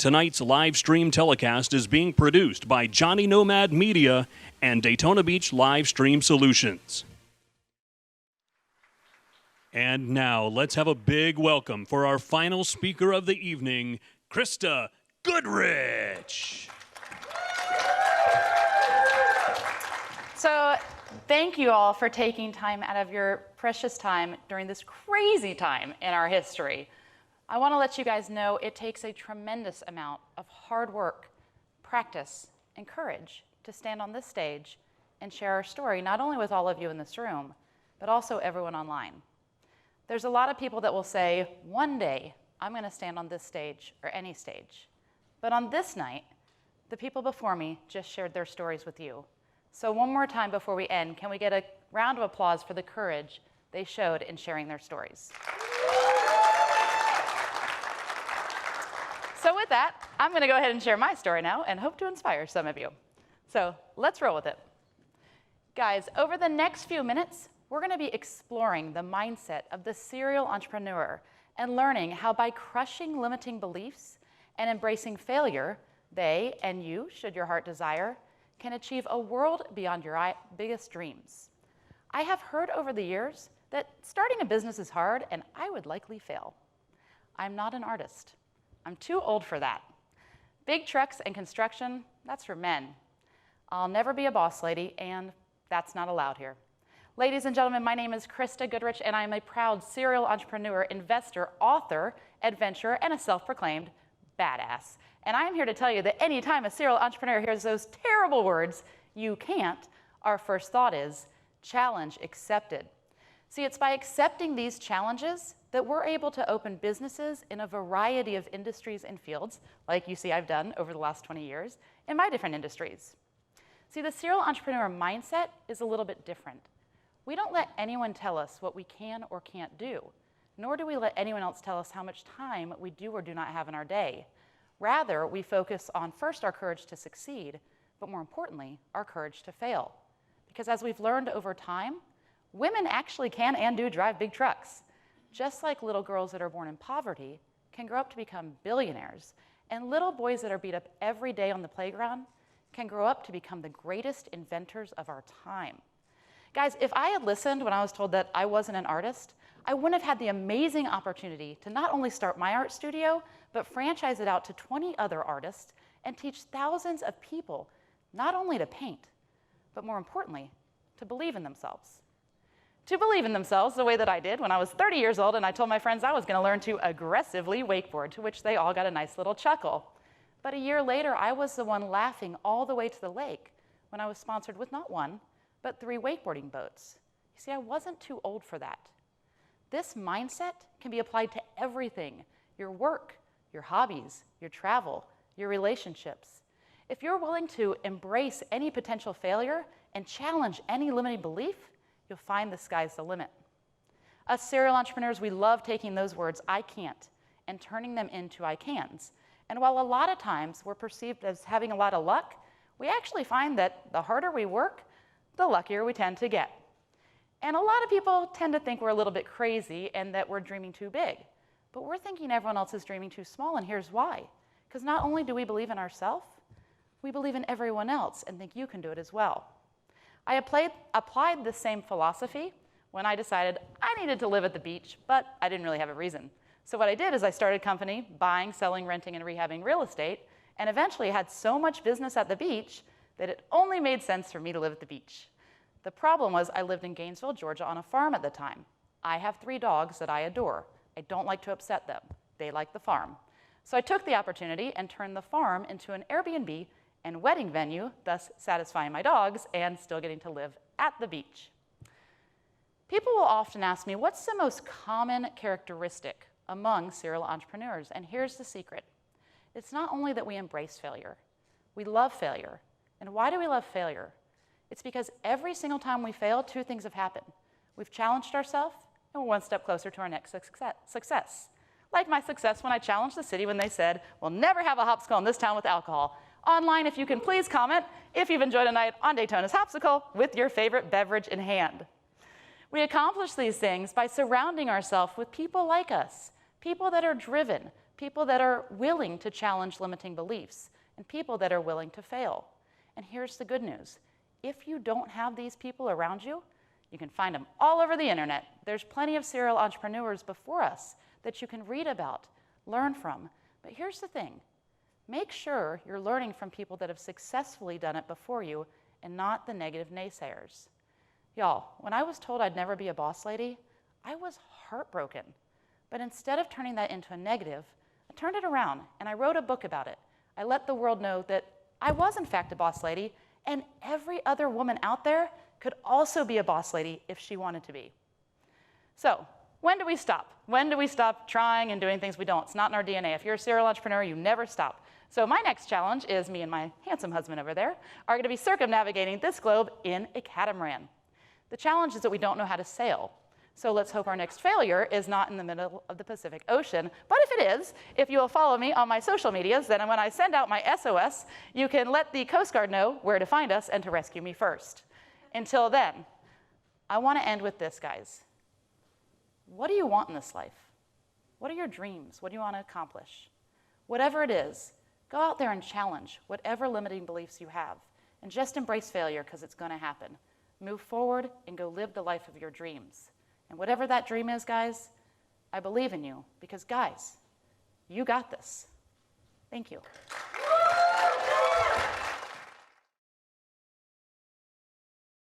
Tonight's live stream telecast is being produced by Johnny Nomad Media and Daytona Beach Live Stream Solutions. And now, let's have a big welcome for our final speaker of the evening, Krista Goodrich. So, thank you all for taking time out of your precious time during this crazy time in our history. I want to let you guys know it takes a tremendous amount of hard work, practice, and courage to stand on this stage and share our story, not only with all of you in this room, but also everyone online. There's a lot of people that will say, one day, I'm going to stand on this stage or any stage. But on this night, the people before me just shared their stories with you. So one more time before we end, can we get a round of applause for the courage they showed in sharing their stories? So with that, I'm going to go ahead and share my story now and hope to inspire some of you. So let's roll with it. Guys, over the next few minutes, we're going to be exploring the mindset of the serial entrepreneur and learning how by crushing limiting beliefs and embracing failure, they and you, should your heart desire, can achieve a world beyond your biggest dreams. I have heard over the years that starting a business is hard and I would likely fail. I'm not an artist. I'm too old for that. Big trucks and construction, that's for men. I'll never be a boss lady, and that's not allowed here. Ladies and gentlemen, my name is Krista Goodrich, and I'm a proud serial entrepreneur, investor, author, adventurer, and a self-proclaimed badass. And I am here to tell you that anytime a serial entrepreneur hears those terrible words, "you can't," our first thought is, challenge accepted. See, it's by accepting these challenges that we're able to open businesses in a variety of industries and fields, like you see I've done over the last 20 years in my different industries. See, the serial entrepreneur mindset is a little bit different. We don't let anyone tell us what we can or can't do, nor do we let anyone else tell us how much time we do or do not have in our day. Rather, we focus on first our courage to succeed, but more importantly, our courage to fail. Because as we've learned over time, women actually can and do drive big trucks. Just like little girls that are born in poverty can grow up to become billionaires, and little boys that are beat up every day on the playground can grow up to become the greatest inventors of our time. Guys, if I had listened when I was told that I wasn't an artist, I wouldn't have had the amazing opportunity to not only start my art studio, but franchise it out to 20 other artists and teach thousands of people not only to paint, but more importantly, to believe in themselves. To believe in themselves the way that I did when I was 30 years old and I told my friends I was going to learn to aggressively wakeboard, to which they all got a nice little chuckle. But a year later, I was the one laughing all the way to the lake when I was sponsored with not one, but 3 wakeboarding boats. You see, I wasn't too old for that. This mindset can be applied to everything: your work, your hobbies, your travel, your relationships. If you're willing to embrace any potential failure and challenge any limiting belief, you'll find the sky's the limit. Us serial entrepreneurs, we love taking those words, "I can't," and turning them into "I cans." And while a lot of times we're perceived as having a lot of luck, we actually find that the harder we work, the luckier we tend to get. And a lot of people tend to think we're a little bit crazy and that we're dreaming too big. But we're thinking everyone else is dreaming too small, and here's why. Because not only do we believe in ourselves, we believe in everyone else and think you can do it as well. I applied the same philosophy when I decided I needed to live at the beach, but I didn't really have a reason. So what I did is I started a company buying, selling, renting, and rehabbing real estate, and eventually had so much business at the beach that it only made sense for me to live at the beach. The problem was I lived in Gainesville, Georgia on a farm at the time. I have 3 dogs that I adore. I don't like to upset them. They like the farm. So I took the opportunity and turned the farm into an Airbnb and wedding venue, thus satisfying my dogs and still getting to live at the beach. People will often ask me, what's the most common characteristic among serial entrepreneurs? And here's the secret. It's not only that we embrace failure, we love failure. And why do we love failure? It's because every single time we fail, 2 things have happened. We've challenged ourselves, and we're one step closer to our next success. Like my success when I challenged the city when they said, we'll never have a hopsicle in this town with alcohol. Online, if you can please comment if you've enjoyed a night on Daytona's Hopsicle with your favorite beverage in hand. We accomplish these things by surrounding ourselves with people like us, people that are driven, people that are willing to challenge limiting beliefs, and people that are willing to fail. And here's the good news. If you don't have these people around you, you can find them all over the internet. There's plenty of serial entrepreneurs before us that you can read about, learn from. But here's the thing. Make sure you're learning from people that have successfully done it before you and not the negative naysayers. Y'all, when I was told I'd never be a boss lady, I was heartbroken. But instead of turning that into a negative, I turned it around and I wrote a book about it. I let the world know that I was in fact a boss lady, and every other woman out there could also be a boss lady if she wanted to be. So, when do we stop? When do we stop trying and doing things we don't? It's not in our DNA. If you're a serial entrepreneur, you never stop. So my next challenge is me and my handsome husband over there are going to be circumnavigating this globe in a catamaran. The challenge is that we don't know how to sail. So let's hope our next failure is not in the middle of the Pacific Ocean. But if it is, if you will follow me on my social medias, then when I send out my SOS, you can let the Coast Guard know where to find us and to rescue me first. Until then, I want to end with this, guys. What do you want in this life? What are your dreams? What do you want to accomplish? Whatever it is, go out there and challenge whatever limiting beliefs you have. And just embrace failure because it's going to happen. Move forward and go live the life of your dreams. And whatever that dream is, guys, I believe in you because, guys, you got this. Thank you.